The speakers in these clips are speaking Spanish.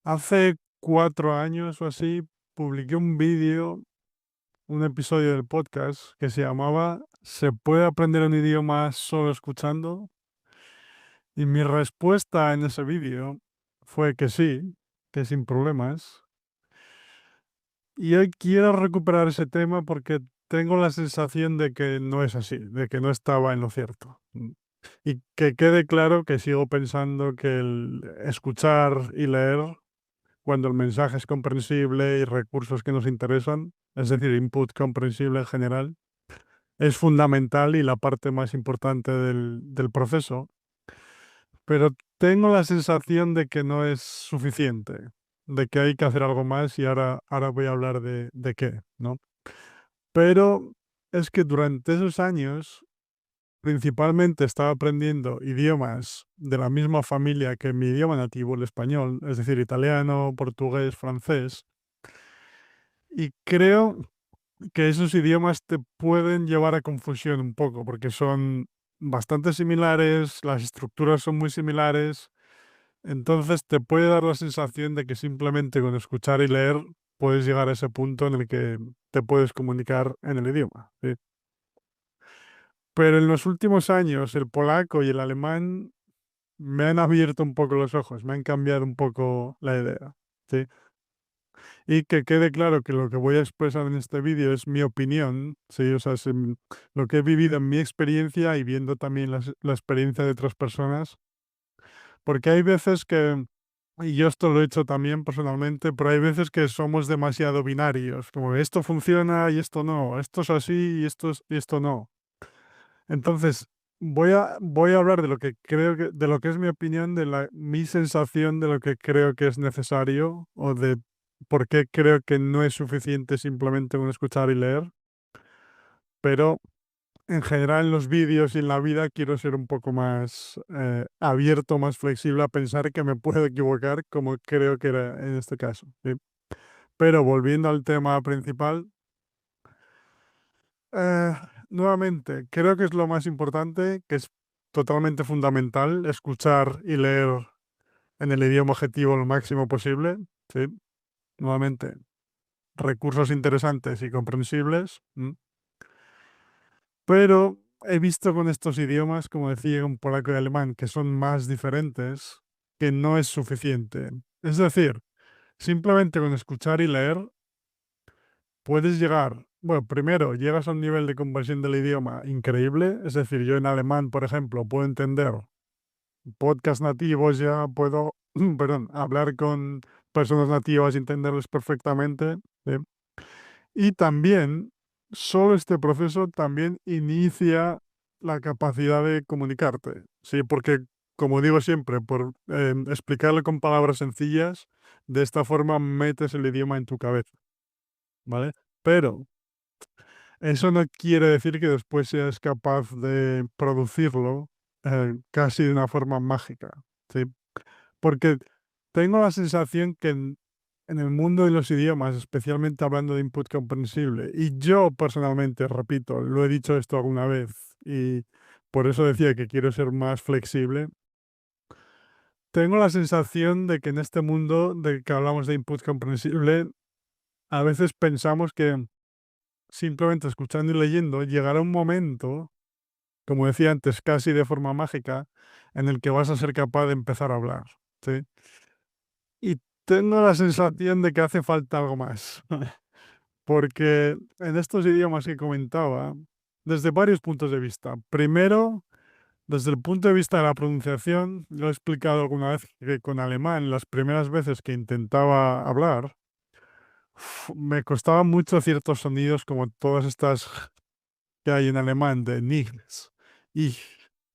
Hace 4 años o así, publiqué un vídeo, un episodio del podcast que se llamaba ¿Se puede aprender un idioma solo escuchando? Y mi respuesta en ese vídeo fue que sí, que sin problemas. Y hoy quiero recuperar ese tema porque tengo la sensación de que no es así, de que no estaba en lo cierto. Y que quede claro que sigo pensando que el escuchar y leer cuando el mensaje es comprensible y recursos que nos interesan, es decir, input comprensible en general, es fundamental y la parte más importante del proceso, pero tengo la sensación de que no es suficiente, de que hay que hacer algo más y ahora voy a hablar de qué, ¿no? Pero es que durante esos años principalmente estaba aprendiendo idiomas de la misma familia que mi idioma nativo, el español, es decir, italiano, portugués, francés. Y creo que esos idiomas te pueden llevar a confusión un poco, porque son bastante similares, las estructuras son muy similares, entonces te puede dar la sensación de que simplemente con escuchar y leer puedes llegar a ese punto en el que te puedes comunicar en el idioma, ¿sí? Pero en los últimos años el polaco y el alemán me han abierto un poco los ojos, me han cambiado un poco la idea, ¿sí? Y que quede claro que lo que voy a expresar en este vídeo es mi opinión, sí, o sea, es lo que he vivido en mi experiencia y viendo también la experiencia de otras personas, porque hay veces que, y yo esto lo he hecho también personalmente, pero hay veces que somos demasiado binarios, como esto funciona y esto no, esto es así y esto no. Entonces, voy a hablar de lo que creo de lo que es mi opinión, mi sensación de lo que creo que es necesario o de por qué creo que no es suficiente simplemente con escuchar y leer, pero en general en los vídeos y en la vida quiero ser un poco más abierto, más flexible a pensar que me puedo equivocar como creo que era en este caso, ¿sí? Pero volviendo al tema principal, Eh, nuevamente, creo que es lo más importante, que es totalmente fundamental escuchar y leer en el idioma objetivo lo máximo posible. Sí, nuevamente, recursos interesantes y comprensibles. Pero he visto con estos idiomas, como decía, un polaco y alemán, que son más diferentes, que no es suficiente. Es decir, simplemente con escuchar y leer puedes llegar, bueno, primero llegas a un nivel de conversión del idioma increíble, es decir, yo en alemán, por ejemplo, puedo entender podcasts nativos, ya puedo, perdón, hablar con personas nativas y entenderles perfectamente, ¿sí? Y también, solo este proceso también inicia la capacidad de comunicarte, ¿sí? Porque, como digo siempre, por explicarle con palabras sencillas, de esta forma metes el idioma en tu cabeza, ¿vale? Pero eso no quiere decir que después seas capaz de producirlo casi de una forma mágica, ¿sí? Porque tengo la sensación que en el mundo de los idiomas, especialmente hablando de input comprensible, y yo personalmente, repito, lo he dicho esto alguna vez, y por eso decía que quiero ser más flexible, tengo la sensación de que en este mundo del que hablamos de input comprensible, a veces pensamos que simplemente escuchando y leyendo llegará un momento, como decía antes, casi de forma mágica, en el que vas a ser capaz de empezar a hablar, ¿sí? Y tengo la sensación de que hace falta algo más, porque en estos idiomas que comentaba, desde varios puntos de vista. Primero, desde el punto de vista de la pronunciación, lo he explicado alguna vez que con alemán, las primeras veces que intentaba hablar, me costaban mucho ciertos sonidos como todas estas que hay en alemán de nichts. Y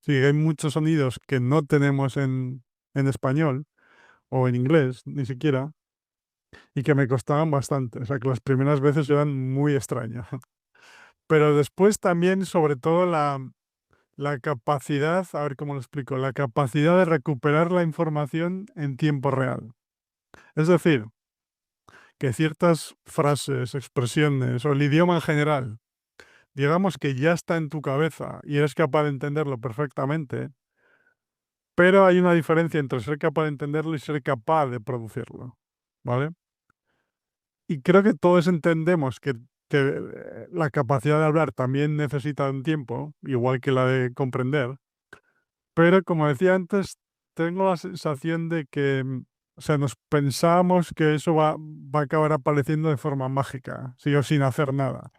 sí, hay muchos sonidos que no tenemos en español o en inglés, ni siquiera, y que me costaban bastante. O sea, que las primeras veces eran muy extrañas. Pero después también, sobre todo, la capacidad, a ver cómo lo explico, la capacidad de recuperar la información en tiempo real. Es decir, que ciertas frases, expresiones o el idioma en general, digamos que ya está en tu cabeza y eres capaz de entenderlo perfectamente, pero hay una diferencia entre ser capaz de entenderlo y ser capaz de producirlo. ¿vale? Y creo que todos entendemos que la capacidad de hablar también necesita un tiempo, igual que la de comprender. Pero como decía antes, tengo la sensación de que, o sea, nos pensamos que eso va a acabar apareciendo de forma mágica, sí o sin hacer nada.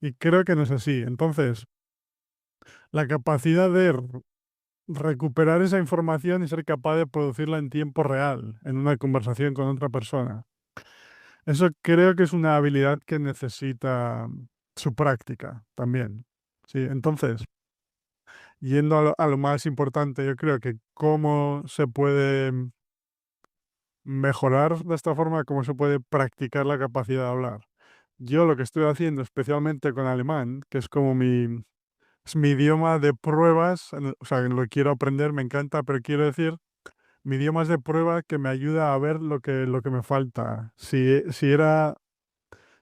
Y creo que no es así. Entonces, la capacidad de recuperar esa información y ser capaz de producirla en tiempo real, en una conversación con otra persona. Eso creo que es una habilidad que necesita su práctica también. Sí, entonces, yendo a lo más importante, yo creo que cómo se puede mejorar de esta forma, cómo se puede practicar la capacidad de hablar. Yo lo que estoy haciendo, especialmente con alemán, que es como es mi idioma de pruebas, o sea, lo quiero aprender, me encanta, pero quiero decir, mi idioma es de prueba que me ayuda a ver lo que me falta. Si era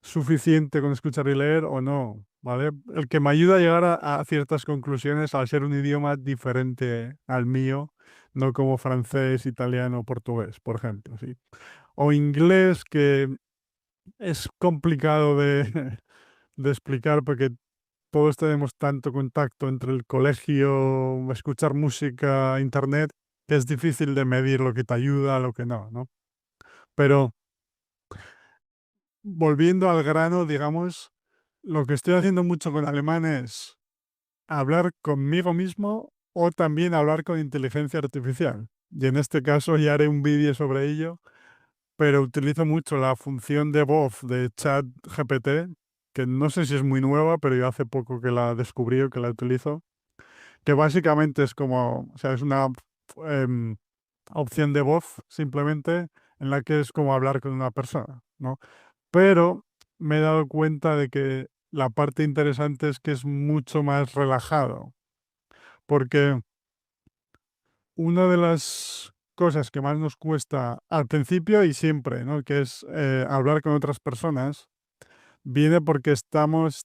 suficiente con escuchar y leer o no, ¿vale? El que me ayuda a llegar a ciertas conclusiones al ser un idioma diferente al mío, no como francés, italiano, portugués, por ejemplo, ¿sí? O inglés, que es complicado de explicar porque todos tenemos tanto contacto entre el colegio, escuchar música, internet, que es difícil de medir lo que te ayuda, lo que no, ¿no? Pero volviendo al grano, digamos, lo que estoy haciendo mucho con alemán es hablar conmigo mismo o también hablar con inteligencia artificial. Y en este caso ya haré un vídeo sobre ello, pero utilizo mucho la función de voz de ChatGPT, que no sé si es muy nueva, pero yo hace poco que la descubrí o que la utilizo, que básicamente es como, o sea, es una em, opción de voz simplemente en la que es como hablar con una persona, ¿no? Pero me he dado cuenta de que la parte interesante es que es mucho más relajado, porque una de las cosas que más nos cuesta al principio y siempre, ¿no? Que es hablar con otras personas, viene porque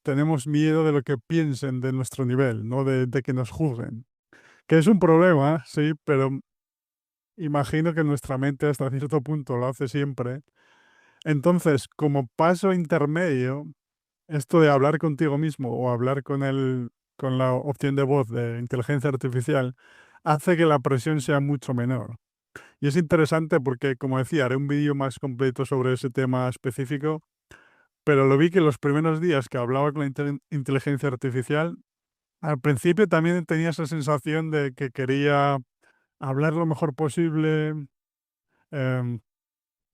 tenemos miedo de lo que piensen de nuestro nivel, ¿no? De que nos juzguen. Que es un problema, sí, pero imagino que nuestra mente hasta cierto punto lo hace siempre. Entonces, como paso intermedio, esto de hablar contigo mismo o hablar con la opción de voz de inteligencia artificial hace que la presión sea mucho menor. Y es interesante porque, como decía, haré un vídeo más completo sobre ese tema específico, pero lo vi que los primeros días que hablaba con la inteligencia artificial, al principio también tenía esa sensación de que quería hablar lo mejor posible, em,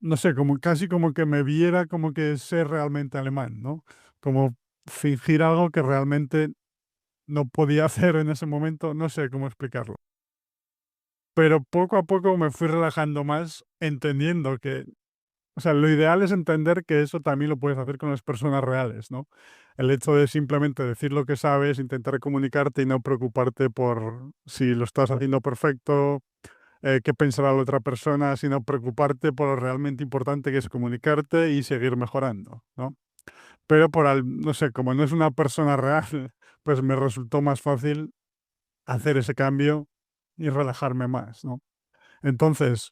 no sé, como casi como que me viera como que sé realmente alemán, ¿no? Como fingir algo que realmente no podía hacer en ese momento, no sé cómo explicarlo. Pero poco a poco me fui relajando más, entendiendo que, o sea, lo ideal es entender que eso también lo puedes hacer con las personas reales, ¿no? El hecho de simplemente decir lo que sabes, intentar comunicarte y no preocuparte por si lo estás haciendo perfecto, qué pensará la otra persona, sino preocuparte por lo realmente importante que es comunicarte y seguir mejorando, ¿no? Pero no sé, como no es una persona real, pues me resultó más fácil hacer ese cambio y relajarme más, ¿no? Entonces,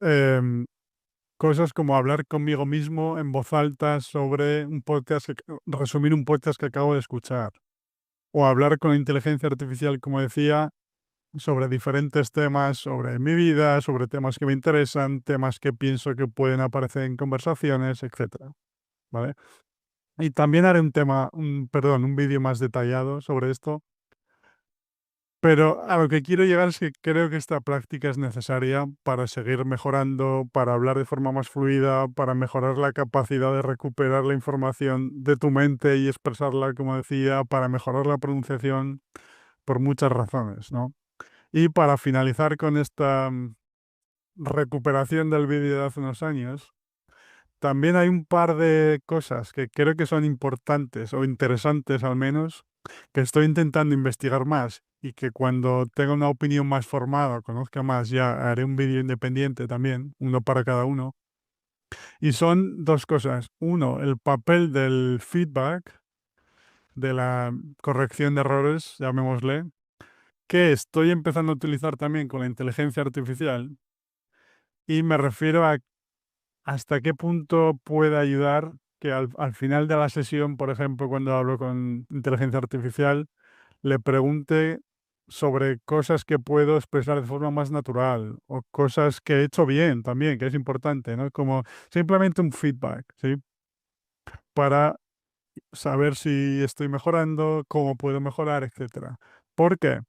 em, cosas como hablar conmigo mismo en voz alta sobre un podcast, resumir un podcast que acabo de escuchar, o hablar con la inteligencia artificial, como decía, sobre diferentes temas, sobre mi vida, sobre temas que me interesan, temas que pienso que pueden aparecer en conversaciones, etcétera, ¿vale? Y también haré perdón, un vídeo más detallado sobre esto. Pero a lo que quiero llegar es que creo que esta práctica es necesaria para seguir mejorando, para hablar de forma más fluida, para mejorar la capacidad de recuperar la información de tu mente y expresarla, como decía, para mejorar la pronunciación por muchas razones, ¿no? Y para finalizar con esta recuperación del vídeo de hace unos años, también hay un par de cosas que creo que son importantes o interesantes al menos, que estoy intentando investigar más y que cuando tenga una opinión más formada, conozca más, ya haré un vídeo independiente también, uno para cada uno. Y son dos cosas. Uno, el papel del feedback, de la corrección de errores, llamémosle, que estoy empezando a utilizar también con la inteligencia artificial. Y me refiero a hasta qué punto puede ayudar que al final de la sesión, por ejemplo, cuando hablo con inteligencia artificial, le pregunte sobre cosas que puedo expresar de forma más natural o cosas que he hecho bien también, que es importante, ¿no? Como simplemente un feedback, ¿sí? Para saber si estoy mejorando, cómo puedo mejorar, etcétera. Porque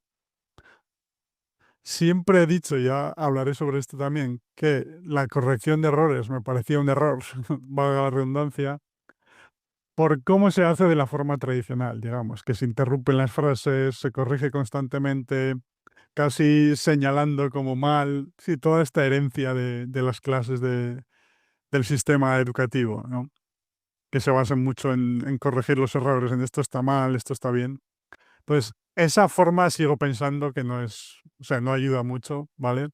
siempre he dicho, ya hablaré sobre esto también, que la corrección de errores me parecía un error, valga la redundancia, por cómo se hace de la forma tradicional, digamos, que se interrumpen las frases, se corrige constantemente, casi señalando como mal, sí, toda esta herencia de las clases del sistema educativo, ¿no? Que se basan mucho en corregir los errores, en esto está mal, esto está bien. Pues esa forma sigo pensando que no es, o sea, no ayuda mucho, ¿vale?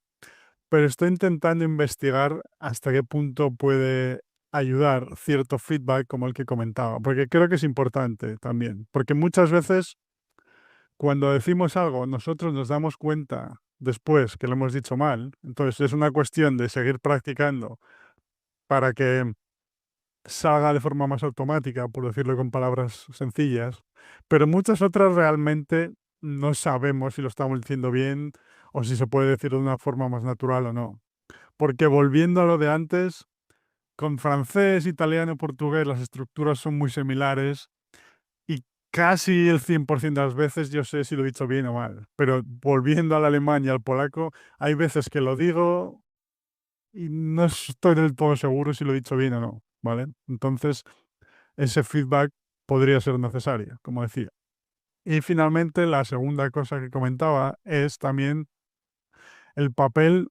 Pero estoy intentando investigar hasta qué punto puede ayudar cierto feedback como el que comentaba, porque creo que es importante también, porque muchas veces cuando decimos algo nosotros nos damos cuenta después que lo hemos dicho mal, entonces es una cuestión de seguir practicando para que salga de forma más automática, por decirlo con palabras sencillas, pero muchas otras realmente no sabemos si lo estamos diciendo bien o si se puede decir de una forma más natural o no. Porque volviendo a lo de antes, con francés, italiano, portugués, las estructuras son muy similares y casi el 100% de las veces yo sé si lo he dicho bien o mal. Pero volviendo al alemán y al polaco, hay veces que lo digo y no estoy del todo seguro si lo he dicho bien o no, ¿vale? Entonces, ese feedback podría ser necesario, como decía. Y finalmente, la segunda cosa que comentaba es también el papel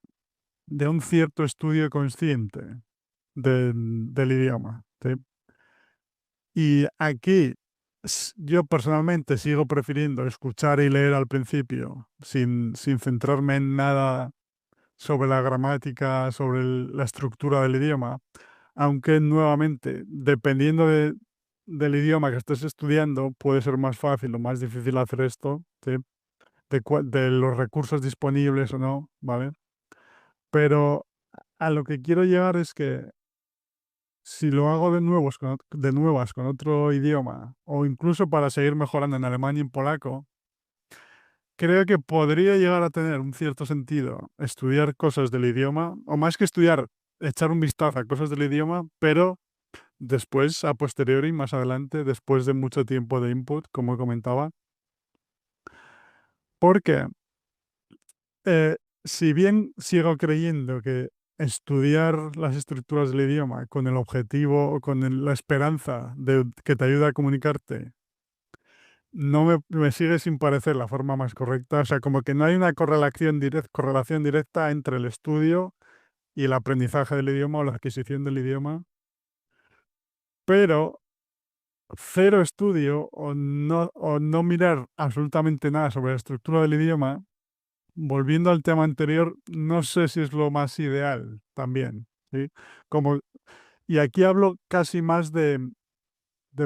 de un cierto estudio consciente del idioma. ¿Sí? Y aquí yo personalmente sigo prefiriendo escuchar y leer al principio, sin centrarme en nada sobre la gramática, sobre la estructura del idioma, aunque nuevamente, dependiendo del idioma que estés estudiando, puede ser más fácil o más difícil hacer esto, ¿sí? De los recursos disponibles o no, ¿vale? Pero a lo que quiero llegar es que si lo hago de nuevas con otro idioma, o incluso para seguir mejorando en alemán y en polaco, creo que podría llegar a tener un cierto sentido estudiar cosas del idioma, o más que estudiar, echar un vistazo a cosas del idioma, pero después, a posteriori, más adelante, después de mucho tiempo de input, como comentaba, porque eh, si bien sigo creyendo que estudiar las estructuras del idioma con el objetivo o con la esperanza de que te ayude a comunicarte, no me sigue sin parecer la forma más correcta. O sea, como que no hay una correlación directa entre el estudio y el aprendizaje del idioma o la adquisición del idioma, pero cero estudio o no mirar absolutamente nada sobre la estructura del idioma, volviendo al tema anterior, no sé si es lo más ideal también, ¿sí? Como, y aquí hablo casi más de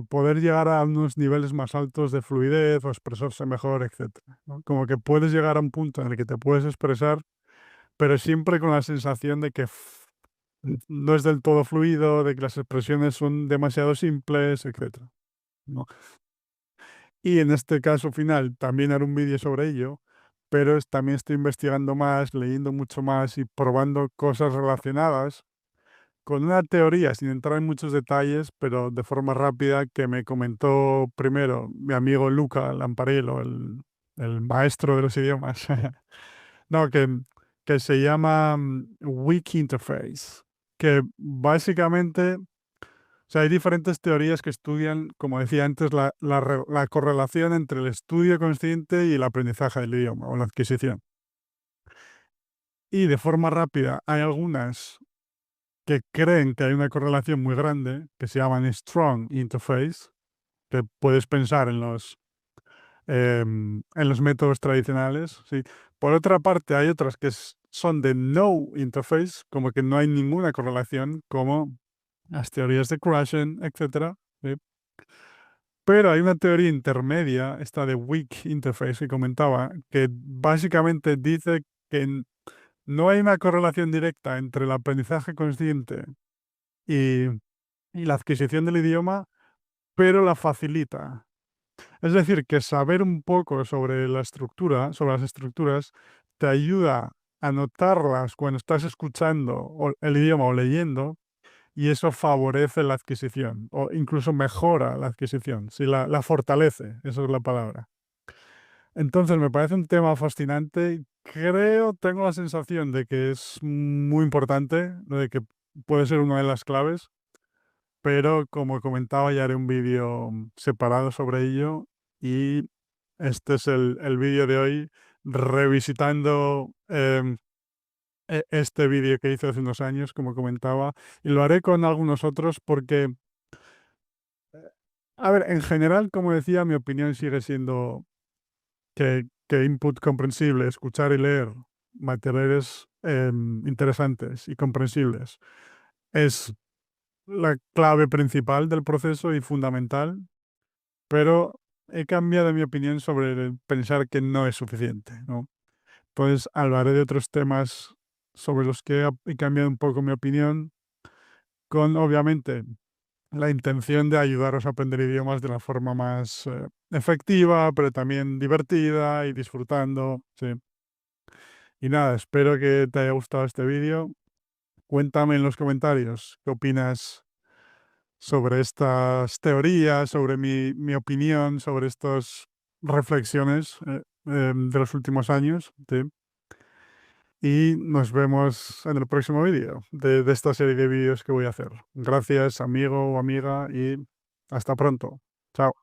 poder llegar a unos niveles más altos de fluidez o expresarse mejor, etcétera, ¿no? Como que puedes llegar a un punto en el que te puedes expresar, pero siempre con la sensación de que no es del todo fluido, de que las expresiones son demasiado simples, etcétera, ¿no? Y en este caso final también haré un vídeo sobre ello, pero también estoy investigando más, leyendo mucho más y probando cosas relacionadas con una teoría, sin entrar en muchos detalles, pero de forma rápida, que me comentó primero mi amigo Luca Lamparello, el maestro de los idiomas. No, que se llama Weak Interface, que básicamente, o sea, hay diferentes teorías que estudian, como decía antes, la correlación entre el estudio consciente y el aprendizaje del idioma o la adquisición. Y de forma rápida, hay algunas que creen que hay una correlación muy grande, que se llaman Strong Interface, que puedes pensar en los métodos tradicionales. ¿Sí? Por otra parte, hay otras que son de No Interface, como que no hay ninguna correlación, como las teorías de Krashen, etcétera, ¿sí? Pero hay una teoría intermedia, esta de Weak Interface que comentaba, que básicamente dice que no hay una correlación directa entre el aprendizaje consciente y, y la adquisición del idioma, pero la facilita. Es decir, que saber un poco sobre la estructura, sobre las estructuras, te ayuda a notarlas cuando estás escuchando el idioma o leyendo, y eso favorece la adquisición, o incluso mejora la adquisición, si la fortalece, eso es la palabra. Entonces me parece un tema fascinante. Tengo la sensación de que es muy importante, de que puede ser una de las claves, pero como comentaba, ya haré un vídeo separado sobre ello, y este es el vídeo de hoy, revisitando este vídeo que hice hace unos años, como comentaba, y lo haré con algunos otros porque, a ver, en general, como decía, mi opinión sigue siendo que input comprensible, escuchar y leer materiales interesantes y comprensibles, es la clave principal del proceso y fundamental, pero he cambiado mi opinión sobre pensar que no es suficiente, ¿no? Entonces hablaré de otros temas sobre los que he cambiado un poco mi opinión, con obviamente la intención de ayudaros a aprender idiomas de la forma más efectiva, pero también divertida y disfrutando, sí. Y nada, espero que te haya gustado este vídeo. Cuéntame en los comentarios qué opinas sobre estas teorías, sobre mi opinión, sobre estas reflexiones de los últimos años, sí. Y nos vemos en el próximo vídeo de esta serie de vídeos que voy a hacer. Gracias, amigo o amiga, y hasta pronto. Chao.